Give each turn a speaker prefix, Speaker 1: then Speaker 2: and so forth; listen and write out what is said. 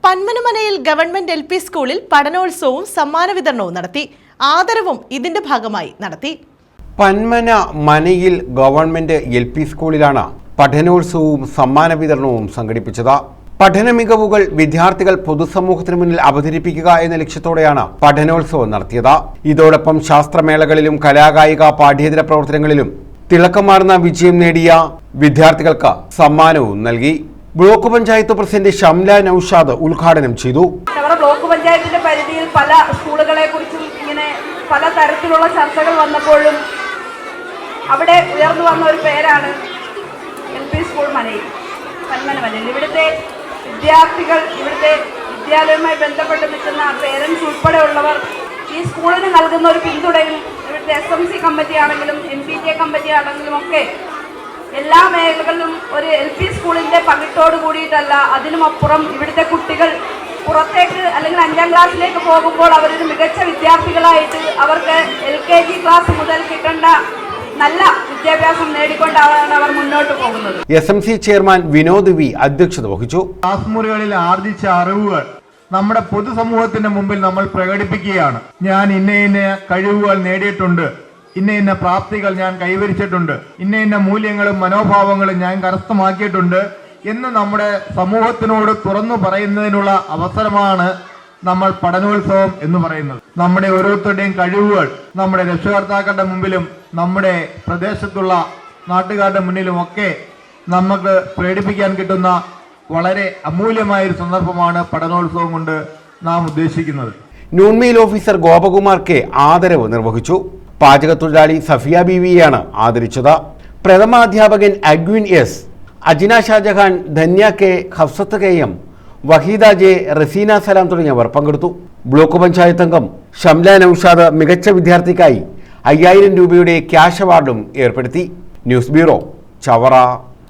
Speaker 1: പന്മനമനയിൽ government LP സ്കൂളിൽ പഠനോത്സവവും സമ്മാന വിതരണവും നടത്തി. ആദരവും ഇതിന്റെ ഭാഗമായി നടത്തി.
Speaker 2: പന്മന മനയിൽ ഗവൺമെന്റ് LP സ്കൂളിലാണ് പഠനോത്സവവും സമ്മാന വിതരണവും സംഘടിപ്പിച്ചത്. പഠന മികവുകൾ വിദ്യാർത്ഥികൾ പൊതുസമൂഹത്തിന് മുന്നിൽ അവതരിപ്പിക്കുക എന്ന ലക്ഷ്യത്തോടെയാണ് പഠനോത്സവം നടത്തിയത്. ഇതോടൊപ്പം ശാസ്ത്രമേളകളിലും കലാകായിക പാഠ്യേതര പ്രവർത്തനങ്ങളിലും തിളക്കമാർന്ന വിജയം നേടിയ വിദ്യാർത്ഥികൾക്ക് സമ്മാനവും നൽകി. ബ്ലോക്ക് പഞ്ചായത്ത് പ്രസിഡന്റ് ഷംല നൌഷാദ് ഉദ്ഘാടനം ചെയ്തു.
Speaker 3: ബ്ലോക്ക് പഞ്ചായത്തിന്റെ പരിധിയിൽ പല സ്കൂളുകളെ കുറിച്ചും ഇങ്ങനെ പല തരത്തിലുള്ള ചർച്ചകൾ വന്നപ്പോഴും അവിടെ ഉയർന്നു വന്ന ഒരു പേരാണ് LP സ്കൂൾ പന്മനമനയിൽ. ഇവിടുത്തെ വിദ്യാർത്ഥികൾ, ഇവിടുത്തെ വിദ്യാലയവുമായി ബന്ധപ്പെട്ട് നിൽക്കുന്ന പേരൻസ് ഉൾപ്പെടെയുള്ളവർ ഈ സ്കൂളിന് നൽകുന്ന ഒരു പിന്തുണയും ഇവിടുത്തെ SMC കമ്മിറ്റി ആണെങ്കിലും MPTA കമ്മിറ്റി ആണെങ്കിലും ഒക്കെ എല്ലാ മേഖലകളിലും ഒരു LP സ്കൂളിൻ്റെ പകിട്ടോട് കൂടിയിട്ടല്ല, അതിനുമപ്പുറം ഇവിടുത്തെ കുട്ടികൾ പുറത്തേക്ക് അല്ലെങ്കിൽ 5ാം ക്ലാസ്സിലേക്ക് പോകുമ്പോൾ അവരൊരു മികച്ച വിദ്യാർത്ഥികളായിട്ട് അവർക്ക് LKG ക്ലാസ് മുതൽ കിട്ടേണ്ട നല്ല വിദ്യാഭ്യാസം നേടിക്കൊണ്ടാണ് അവർ മുന്നോട്ട് പോകുന്നത്.
Speaker 2: SMC ചെയർമാൻ വിനോദ് വി അധ്യക്ഷത വഹിച്ചു.
Speaker 4: ക്ലാസ് മുറികളിൽ ആർജിച്ച അറിവുകൾ നമ്മുടെ പൊതുസമൂഹത്തിന്റെ മുമ്പിൽ നമ്മൾ പ്രകടിപ്പിക്കുകയാണ്. ഞാൻ ഇന്ന കഴിവുകൾ നേടിയിട്ടുണ്ട്, ഇന്ന പ്രാപ്തികൾ ഞാൻ കൈവരിച്ചിട്ടുണ്ട്, ഇന്ന മൂല്യങ്ങളും മനോഭാവങ്ങളും ഞാൻ കരസ്ഥമാക്കിയിട്ടുണ്ട് എന്ന് നമ്മുടെ സമൂഹത്തിനോട് തുറന്നു പറയുന്നതിനുള്ള അവസരമാണ് നമ്മൾ പഠനോത്സവം എന്ന് പറയുന്നത്. നമ്മുടെ ഓരോരുത്തരുടെയും കഴിവുകൾ നമ്മുടെ രക്ഷകർത്താക്കളുടെ മുമ്പിലും നമ്മുടെ പ്രദേശത്തുള്ള നാട്ടുകാരുടെ മുന്നിലുമൊക്കെ നമുക്ക് പ്രകടിപ്പിക്കാൻ കിട്ടുന്ന വളരെ അമൂല്യമായൊരു സന്ദർഭമാണ് പഠനോത്സവം കൊണ്ട് നാം ഉദ്ദേശിക്കുന്നത്.
Speaker 2: ന്യൂൺമെയിൽ ഓഫീസർ ഗോപകുമാർ കെ ആദരവ് നിർവഹിച്ചു. പാചകത്തൊഴിലാളി Safiya ബീവിയെയാണ് ആദരിച്ചത്. പ്രഥമാധ്യാപകൻ അഗ്വിൻ S, Ajina Shah Jahan, Dhanya K, Hafsath KM, Waheeda J, Razeena സലാം തുടങ്ങിയവർ പങ്കെടുത്തു. ബ്ലോക്ക് പഞ്ചായത്ത് അംഗം ഷംല നൌഷാദ് മികച്ച വിദ്യാർത്ഥിക്കായി 5000 രൂപയുടെ ക്യാഷ് അവാർഡും ഏർപ്പെടുത്തി. News bureau, Chavara.